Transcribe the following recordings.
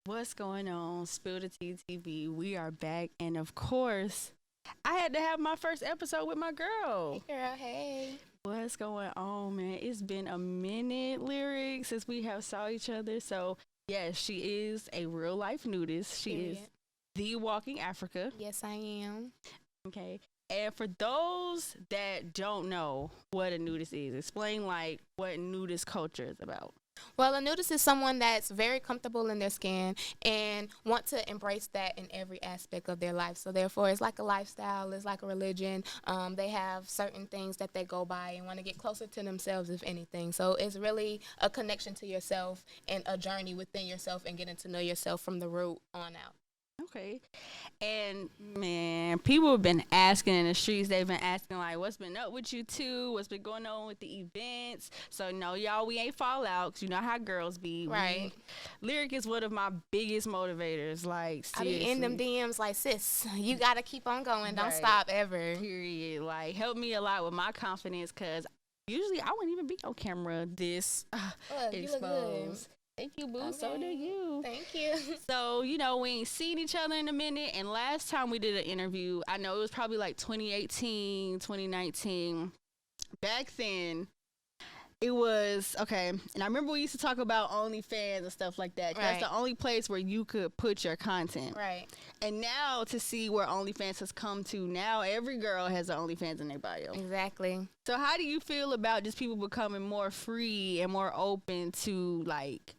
What's going on? Spill the Tea TV. We are back, and of course, I had to have my first episode with my Hey girl. girl, hey. What's going on, man? It's been a minute, lyric, since we have saw each other. So yes, she is a real life nudist. She is Period. the walking Africa. Yes, I am. Okay. And for those that don't know what a nudist is, explain like what nudist culture is about. Well, a nudist is someone that's very comfortable in their skin and want to embrace that in every aspect of their life. So therefore, it's like a lifestyle, it's like a religion. They have certain things that they go by and want to get closer to themselves, if anything. So it's really a connection to yourself and a journey within yourself and getting to know yourself from the root on out. Okay. And man, people have been asking in the streets, they've been asking like what's been up with you two? What's been going on with the events? So no, y'all, we ain't fall out 'cause you know how girls be. Right. Lyric is one of my biggest motivators. Like I be seriously. in them DMs like, sis, you got to keep on going. Don't Right. stop ever. Period. Like help me a lot with my confidence because usually I wouldn't even be on camera this Look, you look good. exposed. Thank you, boo. So do Okay. you. Thank you. So, you know, we ain't seen each other in a minute. And last time we did an interview, I know it was probably like 2018, 2019. Back then, it was, okay. And I remember we used to talk about OnlyFans and stuff like that. That's Right. the only place where you could put your content. Right. And now to see where OnlyFans has come to, now every girl has an OnlyFans in their bio. Exactly. So how do you feel about just people becoming more free and more open to like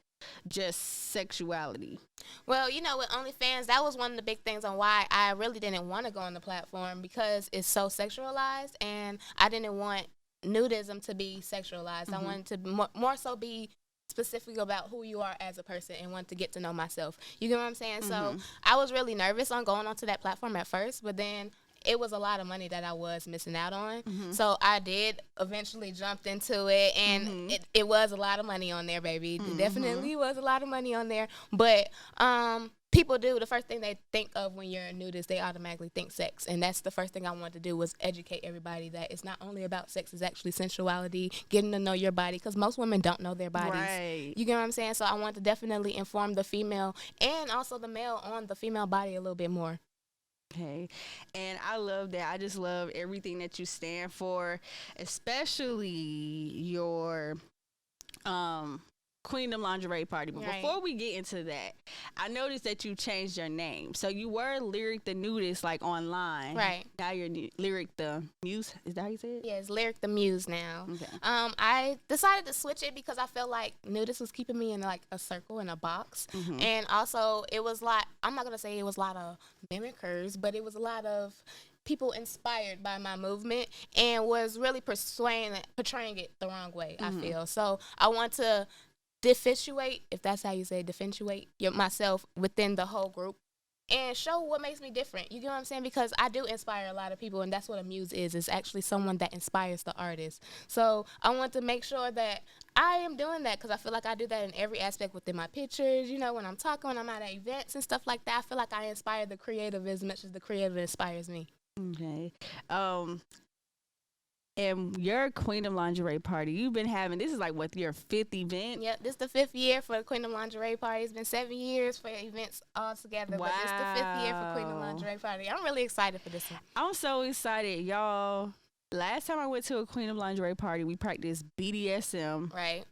just sexuality? Well, you know, with OnlyFans, that was one of the big things on why I really didn't want to go on the platform because it's so sexualized, and I didn't want nudism to be sexualized. I wanted to more so be specific about who you are as a person and want to get to know myself. You get what I'm saying? So I was really nervous on going onto that platform at first, but then it was a lot of money that I was missing out on. So I did eventually jumped into it, and it was a lot of money on there, baby. It definitely was a lot of money on there. But people do, the first thing they think of when you're a nudist, they automatically think sex. And that's the first thing I wanted to do was educate everybody that it's not only about sex, it's actually sensuality, getting to know your body, because most women don't know their bodies. Right. You get what I'm saying? So I want to definitely inform the female and also the male on the female body a little bit more. Okay. And I love that. I just love everything that you stand for, especially your Queendom Lingerie party. But Right. before we get into that, I noticed that you changed your name. So you were Lyric the Nudist like online. Right. Now you're Lyric the Muse. Is that how you say it? Yeah, it's Lyric the Muse now. Okay. I decided to switch it because I felt like nudist was keeping me in like a circle in a box, and also it was like, I'm not gonna say it was a lot of mimickers, but it was a lot of people inspired by my movement and was really portraying it the wrong way. I feel so. I want to differentiate, if that's how you say, myself within the whole group and show what makes me different. You get what I'm saying? Because I do inspire a lot of people, and that's what a muse is. It's actually someone that inspires the artist. So I want to make sure that I am doing that because I feel like I do that in every aspect within my pictures. You know, when I'm talking, when I'm at events and stuff like that, I feel like I inspire the creative as much as the creative inspires me. Okay. And your Queendom Lingerie party, you've been having, this is like what, your fifth event? Yep, this is the 5th year for the Queendom Lingerie Party. It's been 7 years for events all together, but this is the 5th year for Queendom Lingerie Party. I'm really excited for this one. I'm so excited, y'all. Last time I went to a Queendom Lingerie party, we practiced BDSM. Right.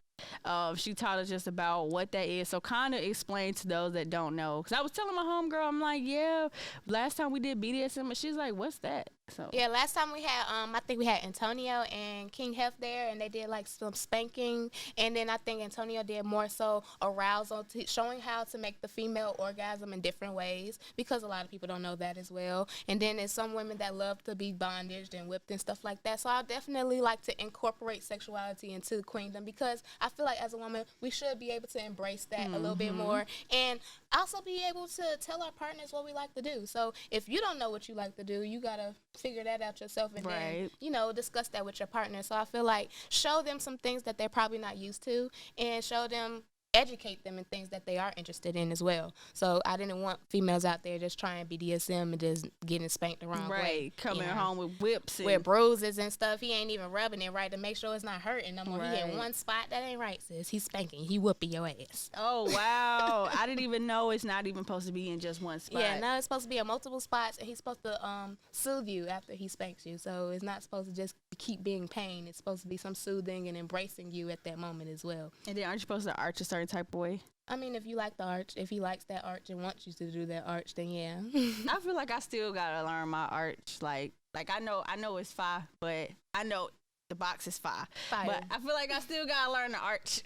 She taught us just about what that is. So kind of explain to those that don't know. Because I was telling my homegirl, I'm like, yeah, last time we did BDSM, and she's like, what's that? So Yeah, last time we had, I think we had Antonio and King Hef there, and they did like some spanking, and then I think Antonio did more so arousal, showing how to make the female orgasm in different ways, because a lot of people don't know that as well. And then there's some women that love to be bondaged and whipped and stuff like that. So I definitely like to incorporate sexuality into Queendom, because I feel like as a woman, we should be able to embrace that a little bit more, and also be able to tell our partners what we like to do. So if you don't know what you like to do, you gotta figure that out yourself, and then, you know, discuss that with your partner. So I feel like show them some things that they're probably not used to, and show them educate them in things that they are interested in as well. So I didn't want females out there just trying BDSM and just getting spanked the wrong way. Coming home with whips and with bruises and stuff. He ain't even rubbing it right to make sure it's not hurting no more. Right. He hit one spot that ain't right, sis. He's spanking. He whooping your ass. Oh wow! I didn't even know it's not even supposed to be in just one spot. Yeah, no, it's supposed to be in multiple spots, and he's supposed to soothe you after he spanks you. So it's not supposed to just keep being pain. It's supposed to be some soothing and embracing you at that moment as well. And then aren't you supposed to arch a certain type of way? I mean, if you like the arch, if he likes that arch and wants you to do that arch, then yeah. I feel like I still gotta learn my arch. Like I know it's 5, but I know the box is 5. Fire. But I feel like I still gotta learn the arch.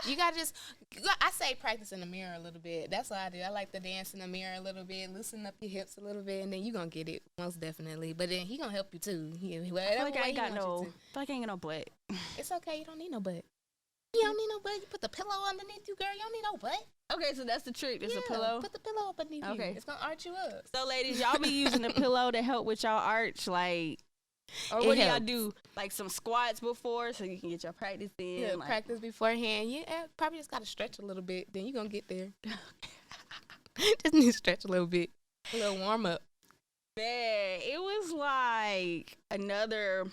I say practice in the mirror a little bit. That's what I do. I like to dance in the mirror a little bit, loosen up your hips a little bit, and then you gonna get it most definitely. But then he gonna help you too. I feel like I ain't got no butt. It's okay. You don't need no butt. You don't need no butt. You put the pillow underneath you, girl. You don't need no butt. Okay, so that's the trick. There's a pillow. Put the pillow up underneath you. It's gonna arch you up. So, ladies, y'all be using the pillow to help with y'all arch, like, or what do y'all do? Like some squats before, so you can get your practice in. Yeah, practice beforehand. Yeah, probably just gotta stretch a little bit. Then you gonna get there. Just need to stretch a little bit. A little warm up. Man, it was like another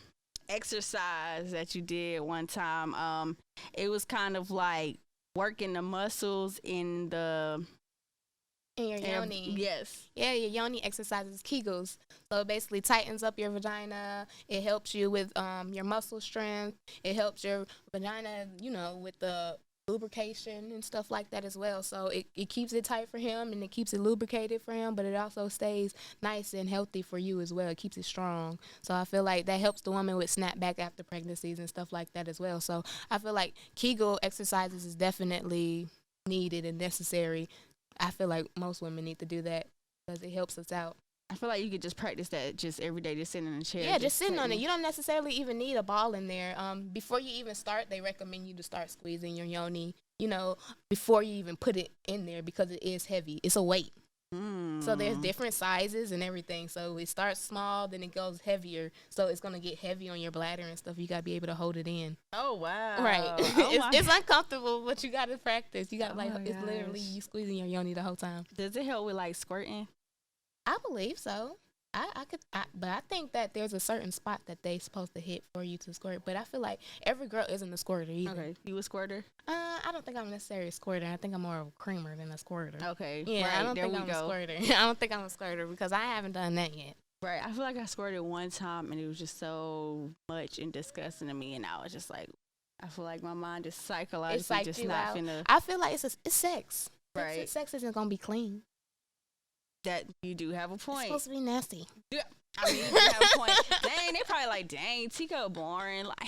exercise that you did one time. It was kind of like working the muscles in your yoni. Yes. Yeah, your yoni exercises Kegels. So it basically tightens up your vagina. It helps you with your muscle strength. It helps your vagina, with the lubrication and stuff like that as well. So it keeps it tight for him and it keeps it lubricated for him, but it also stays nice and healthy for you as well. It keeps it strong. So I feel like that helps the woman with snapback after pregnancies and stuff like that as well. So I feel like Kegel exercises is definitely needed and necessary. I feel like most women need to do that because it helps us out. I feel like you could just practice that just every day, just sitting in a chair. Yeah, just sitting on it. You don't necessarily even need a ball in there. Before you even start, they recommend you to start squeezing your yoni, before you even put it in there because it is heavy. It's a weight. So there's different sizes and everything. So it starts small, then it goes heavier. So it's going to get heavy on your bladder and stuff. You got to be able to hold it in. Oh, wow. Right. It's uncomfortable, but you got to practice. You got it's literally you squeezing your yoni the whole time. Does it help with like squirting? I believe so. But I think that there's a certain spot that they supposed to hit for you to squirt. But I feel like every girl isn't a squirter either. Okay, you a squirter? I don't think I'm necessarily a squirter. I think I'm more of a creamer than a squirter. Okay, yeah, right, I don't think I'm a squirter. I don't think I'm a squirter because I haven't done that yet. Right, I feel like I squirted one time and it was just so much and disgusting to me, and I was just like, I feel like my mind is psychologically just not finna. I feel like it's sex. Right, sex isn't gonna be clean. That you do have a point. It's supposed to be nasty. Yeah. I mean, you do have a point. Dang, they probably like, dang, Tico boring. Like,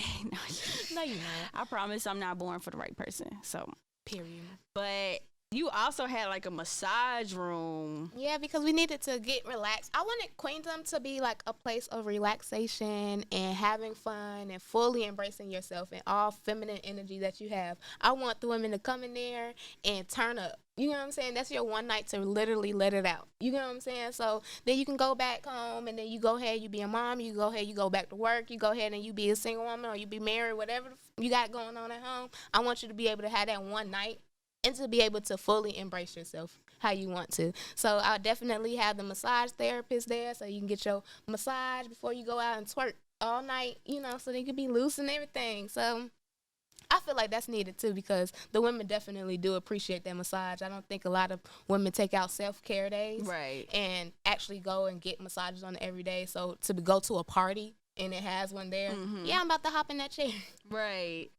no, you're not. I promise I'm not born for the right person. So, period. But you also had like a massage room. Yeah, because we needed to get relaxed. I wanted Queendom to be like a place of relaxation and having fun and fully embracing yourself and all feminine energy that you have. I want the women to come in there and turn up. You know what I'm saying? That's your one night to literally let it out. You know what I'm saying? So then you can go back home and then you go ahead, you be a mom, you go ahead, you go back to work, you go ahead and you be a single woman or you be married, whatever you got going on at home. I want you to be able to have that one night and to be able to fully embrace yourself how you want to. So I'll definitely have the massage therapist there so you can get your massage before you go out and twerk all night, so they can be loose and everything. So I feel like that's needed too because the women definitely do appreciate that massage. I don't think a lot of women take out self-care days and actually go and get massages on it every day. So to go to a party and it has one there, yeah, I'm about to hop in that chair. Right.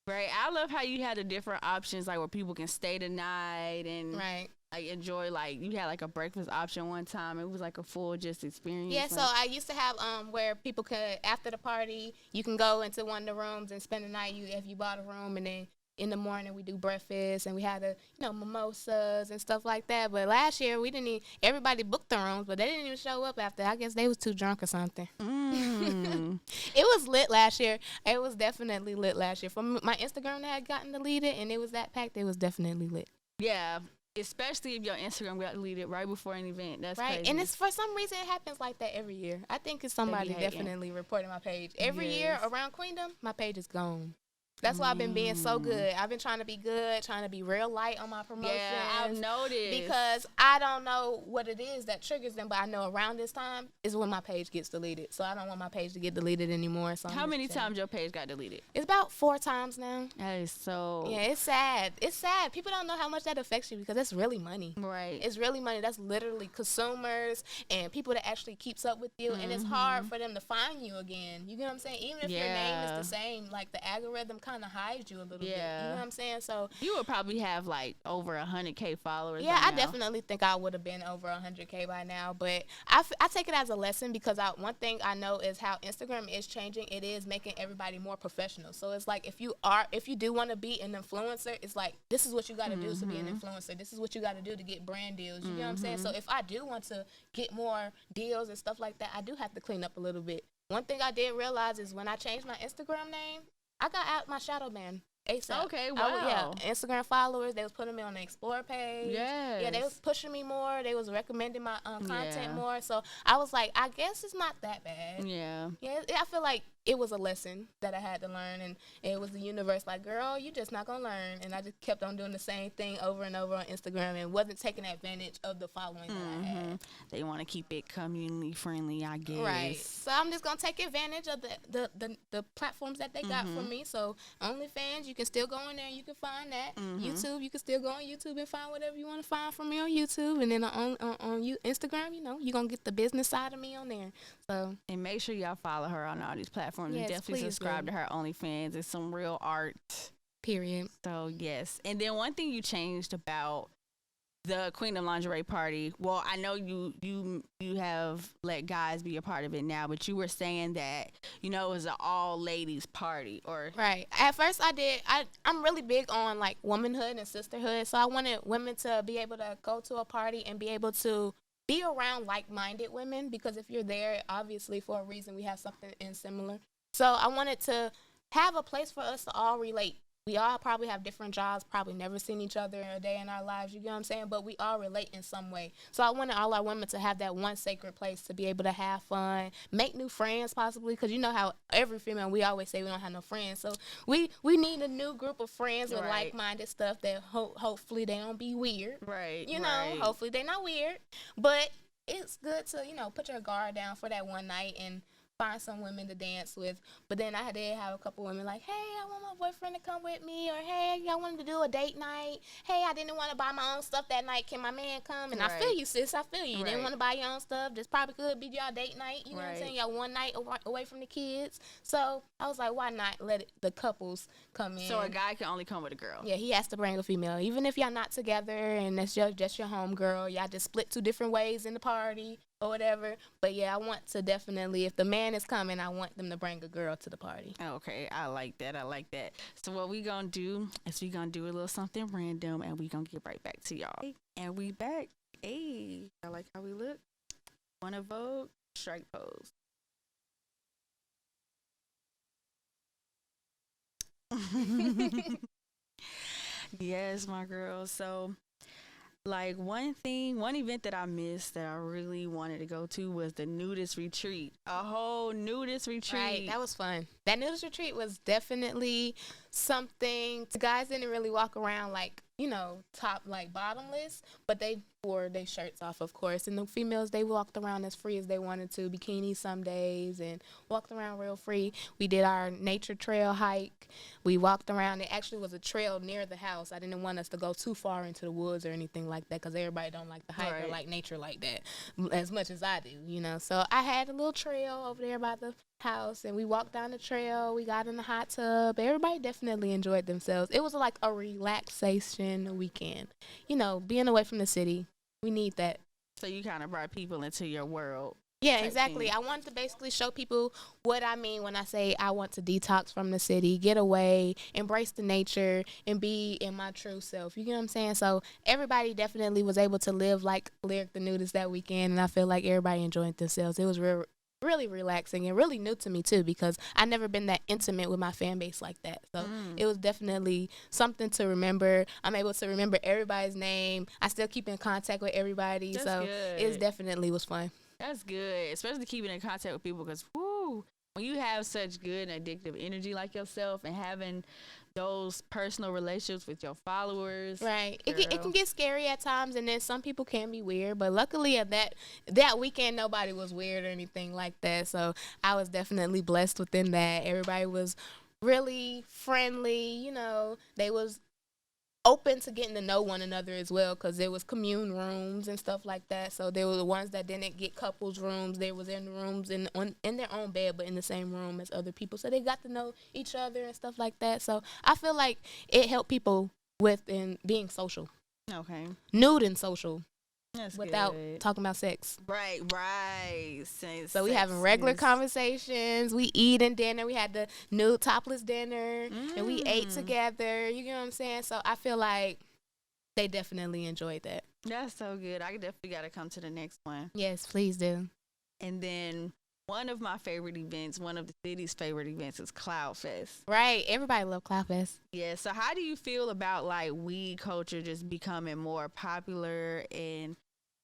I love how you had the different options, like where people can stay the night and like enjoy, like you had like a breakfast option one time. It was like a full just experience. Yeah, so I used to have where people could, after the party, you can go into one of the rooms and spend the night if you bought a room, and then in the morning we do breakfast and we had mimosas and stuff like that. But last year we didn't even, everybody booked the rooms, but they didn't even show up after. I guess they was too drunk or something. It was lit last year. It was definitely lit last year. From my Instagram that had gotten deleted and it was that packed, it was definitely lit. Yeah. Especially if your Instagram got deleted right before an event. That's right. crazy. And it's for some reason it happens like that every year. I think it's somebody definitely reporting my page. Every year around Queendom, my page is gone. That's why I've been being so good. I've been trying to be good, trying to be real light on my promotions. Yeah, I've noticed. Because I don't know what it is that triggers them, but I know around this time is when my page gets deleted. So I don't want my page to get deleted anymore. So how many times your page got deleted? It's about 4 times now. That is so... Yeah, it's sad. It's sad. People don't know how much that affects you because it's really money. Right. It's really money. That's literally consumers and people that actually keeps up with you. And it's hard for them to find you again. You get what I'm saying? Even if your name is the same, like the algorithm kind of hides you a little bit. You know what I'm saying? So you would probably have like over 100K followers. Yeah, I definitely think I would have been over 100K by now. But I take it as a lesson because one thing I know is how Instagram is changing. It is making everybody more professional. So it's like if you do want to be an influencer, it's like this is what you got to do to be an influencer. This is what you got to do to get brand deals. You know what I'm saying? So if I do want to get more deals and stuff like that, I do have to clean up a little bit. One thing I did realize is when I changed my Instagram name, I got out my shadow ban ASAP. Okay, wow. Instagram followers, they was putting me on the Explore page. Yes. Yeah, they was pushing me more. They was recommending my content more. So I was like, I guess it's not that bad. Yeah. Yeah, I feel like it was a lesson that I had to learn, and it was the universe like, girl, you just not gonna learn. And I just kept on doing the same thing over and over on Instagram and wasn't taking advantage of the following that I had. They want to keep it community friendly, I guess. Right. So I'm just gonna take advantage of the platforms that they got for me. So OnlyFans, you can still go in there and you can find that. YouTube, you can still go on YouTube and find whatever you want to find from me on YouTube. And then on Instagram, you're gonna get the business side of me on there. So and make sure y'all follow her on all these platforms. Yes, and definitely subscribe to her OnlyFans. It's some real art. Period. So yes. And then one thing you changed about the Queendom Lingerie party. Well, I know you have let guys be a part of it now, but you were saying that it was an all ladies party, or right. At first, I'm really big on like womanhood and sisterhood, so I wanted women to be able to go to a party and be able to be around like-minded women, because if you're there, obviously for a reason, we have something in similar. So I wanted to have a place for us to all relate. We all probably have different jobs, probably never seen each other in a day in our lives, you get what I'm saying? But we all relate in some way. So I wanted all our women to have that one sacred place to be able to have fun, make new friends possibly, because you know how every female, we always say we don't have no friends. So we need a new group of friends with like-minded stuff that hopefully they don't be weird. Right. Hopefully they're not weird. But it's good to, put your guard down for that one night and find some women to dance with. But then I did have a couple women like, hey, I want my boyfriend to come with me, or hey, I wanted to do a date night. Hey, I didn't want to buy my own stuff that night. Can my man come? And I feel you, sis. I feel you. You didn't want to buy your own stuff. This probably could be y'all date night. You know what I'm saying? Y'all one night away from the kids. So I was like, why not let the couples come in? So a guy can only come with a girl. Yeah, he has to bring a female. Even if y'all not together and that's just your home girl, y'all just split 2 different ways in the party or whatever. But yeah, I want to definitely, if the man is coming, I want them to bring a girl to the party. Okay, I like that. So what we gonna do is we gonna do a little something random, and we gonna get right back to y'all. And we back. Hey, I like how we look. Wanna vote? Strike pose. Yes, my girl. So like one event that I missed that I really wanted to go to was the Nudist Retreat. A whole Nudist Retreat. Right, that was fun. That Nudist Retreat was definitely something. The guys didn't really walk around like, top like bottomless, but they wore their shirts off, of course. And the females, they walked around as free as they wanted to, bikinis some days, and walked around real free. We did our nature trail hike. We walked around. It actually was a trail near the house. I didn't want us to go too far into the woods or anything like that, because everybody don't like the hike or like nature like that as much as I do, So I had a little trail over there by the house, and we walked down the trail. We got in the hot tub. Everybody definitely enjoyed themselves. It was like a relaxation weekend. Being away from the city, we need that. So you kind of brought people into your world. Yeah, exactly. I wanted to basically show people what I mean when I say I want to detox from the city, get away, embrace the nature, and be in my true self. You get what I'm saying? So everybody definitely was able to live like Lyric the Nudist that weekend, and I feel like everybody enjoyed themselves. It was really relaxing and really new to me too, because I never been that intimate with my fan base like that. So it was definitely something to remember. I'm able to remember everybody's name. I still keep in contact with everybody. That's so good. it definitely was fun. That's good, especially keeping in contact with people, because when you have such good and addictive energy like yourself and having those personal relationships with your followers. Right. It can get scary at times, and then some people can be weird. But luckily, at that weekend, nobody was weird or anything like that. So I was definitely blessed within that. Everybody was really friendly. You know, they was open to getting to know one another as well, because there was commune rooms and stuff like that. So there were the ones that didn't get couples rooms. They was in rooms in their own bed, but in the same room as other people. So they got to know each other and stuff like that. So I feel like it helped people with in being social. Okay. Nude and social. That's without good. talking about sex. Right. So we having regular conversations. We eating dinner. We had the nude topless dinner, and we ate together. You know what I'm saying? So I feel like they definitely enjoyed that. That's so good. I definitely got to come to the next one. Yes, please do. And then one of my favorite events, one of the city's favorite events, is Cloudfest. Right. Everybody love Cloudfest. Yeah. So how do you feel about like weed culture just becoming more popular and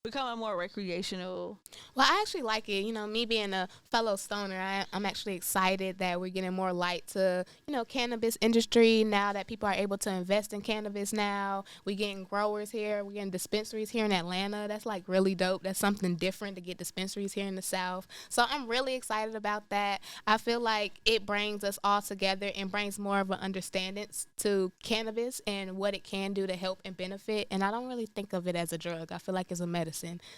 becoming more recreational? Well, I actually like it. You know, me being a fellow stoner, I'm actually excited that we're getting more light to, you know, cannabis industry now that people are able to invest in cannabis now. We're getting growers here. We're getting dispensaries here in Atlanta. That's like really dope. That's something different to get dispensaries here in the South. So I'm really excited about that. I feel like it brings us all together and brings more of an understanding to cannabis and what it can do to help and benefit. And I don't really think of it as a drug. I feel like it's a medicine.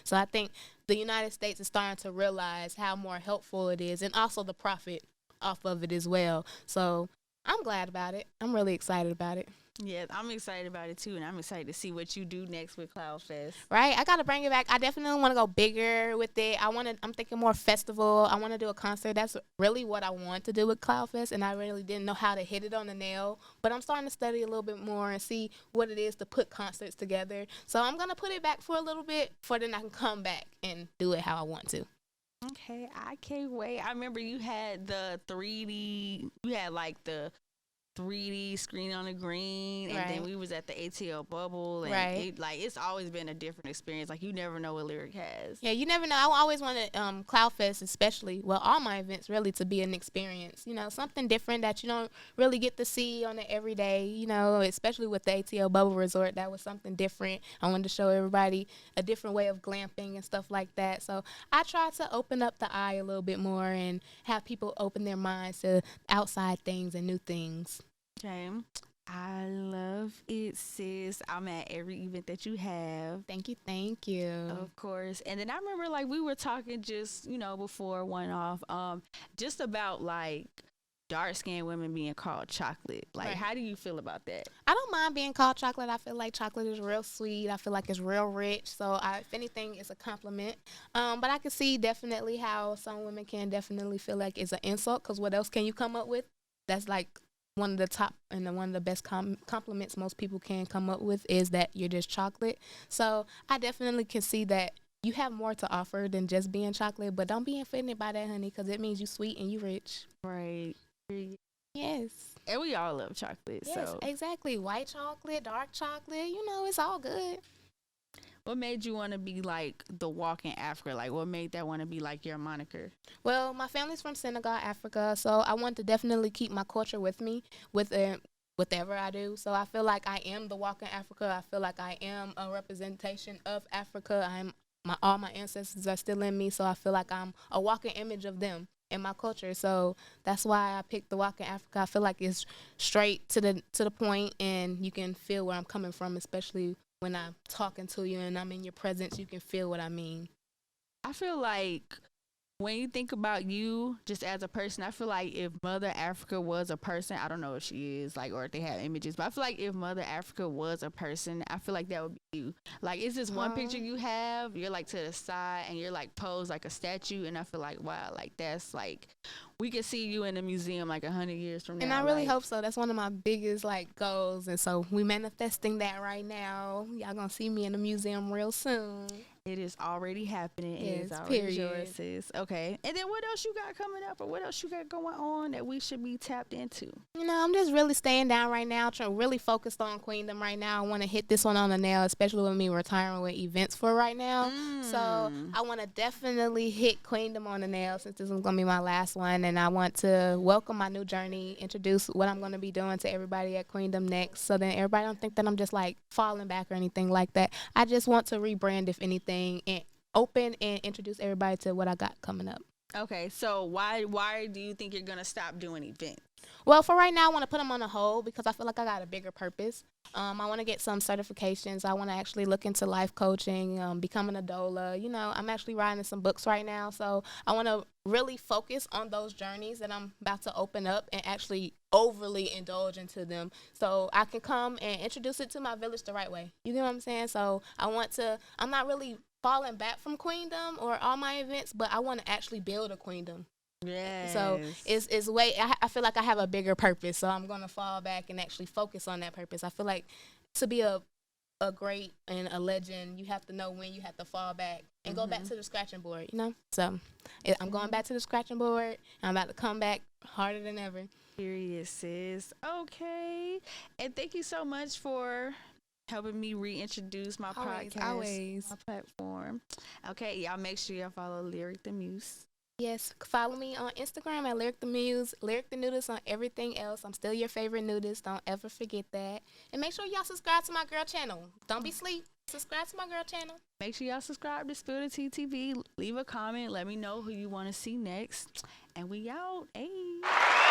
So I think the United States is starting to realize how more helpful it is, and also the profit off of it as well. So I'm glad about it. I'm really excited about it. Yeah, I'm excited about it too, and I'm excited to see what you do next with Cloudfest. Right, I gotta bring it back. I definitely want to go bigger with it. I'm thinking more festival. I want to do a concert. That's really what I want to do with Cloudfest, and I really didn't know how to hit it on the nail. But I'm starting to study a little bit more and see what it is to put concerts together. So I'm gonna put it back for a little bit, for then I can come back and do it how I want to. Okay, I can't wait. I remember you had the 3D. You had like the 3D screen on the green, and then we was at the ATL bubble, and it's always been a different experience. Like, you never know what Lyric has. Yeah, you never know. I always wanted Cloudfest, especially, well, all my events really, to be an experience. You know, something different that you don't really get to see on the everyday. You know, especially with the ATL Bubble Resort, that was something different. I wanted to show everybody a different way of glamping and stuff like that. So I tried to open up the eye a little bit more and have people open their minds to outside things and new things. Okay. I love it, sis. I'm at every event that you have. Thank you. Of course. And then I remember, like, we were talking just, you know, before one off, just about, like, dark-skinned women being called chocolate. Like, how do you feel about that? I don't mind being called chocolate. I feel like chocolate is real sweet. I feel like it's real rich. So, if anything, it's a compliment. But I can see definitely how some women can definitely feel like it's an insult, because what else can you come up with? That's, like, one of the top and one of the best compliments most people can come up with is that you're just chocolate. So I definitely can see that you have more to offer than just being chocolate, but don't be offended by that, honey, because it means you sweet and you rich. Right. Yes. And we all love chocolate. Yes, so exactly. White chocolate, dark chocolate, you know, it's all good. What made you want to be like the walk in Africa? Like, what made that want to be like your moniker? Well, my family's from Senegal, Africa, so I want to definitely keep my culture with me with whatever I do. So I feel like I am the walk in Africa. I feel like I am a representation of Africa. All my ancestors are still in me, so I feel like I'm a walking image of them in my culture. So that's why I picked the walk in Africa. I feel like it's straight to the point, and you can feel where I'm coming from, especially when I'm talking to you and I'm in your presence. You can feel what I mean. I feel like when you think about you just as a person, I feel like if Mother Africa was a person, I don't know if she is, like, or if they have images, but I feel like if Mother Africa was a person, I feel like that would be you. Like, it's this one picture you have, you're like to the side and you're like posed like a statue, and I feel like, wow, like that's like, we could see you in a museum like 100 years from now. And I really hope so. That's one of my biggest like goals, and so we manifesting that right now. Y'all gonna see me in the museum real soon. It is already happening. It is Yes, already period. yours, sis. Okay. And then what else you got coming up, or what else you got going on that we should be tapped into? You know, I'm just really staying down right now, trying really focused on Queendom right now. I want to hit this one on the nail, especially with me retiring with events for right now. So I want to definitely hit Queendom on the nail since this is going to be my last one. And I want to welcome my new journey, introduce what I'm going to be doing to everybody at Queendom next. So then everybody don't think that I'm just like falling back or anything like that. I just want to rebrand, if anything, and open and introduce everybody to what I got coming up. Okay, so why do you think you're gonna stop doing events? Well, for right now, I want to put them on a hold because I feel like I got a bigger purpose. I want to get some certifications. I want to actually look into life coaching, becoming a doula. You know, I'm actually writing some books right now, so I want to really focus on those journeys that I'm about to open up and actually overly indulge into them, so I can come and introduce it to my village the right way. You get what I'm saying? So I'm not really falling back from Queendom or all my events, but I want to actually build a Queendom. Yes. So it's way. I feel like I have a bigger purpose, so I'm gonna fall back and actually focus on that purpose. I feel like to be a great and a legend, you have to know when you have to fall back and go back to the scratching board. You know, so I'm going back to the scratching board. And I'm about to come back harder than ever. Period, sis. Okay, and thank you so much for helping me reintroduce my podcast, my platform. Okay, y'all make sure y'all follow Lyric the Muse. Yes, follow me on Instagram at Lyric the Muse, Lyric the Nudist on everything else. I'm still your favorite nudist. Don't ever forget that. And make sure y'all subscribe to my girl channel. Don't be sleep. Subscribe to my girl channel. Make sure y'all subscribe to Spill the Tea TV. Leave a comment. Let me know who you want to see next. And we out. Hey.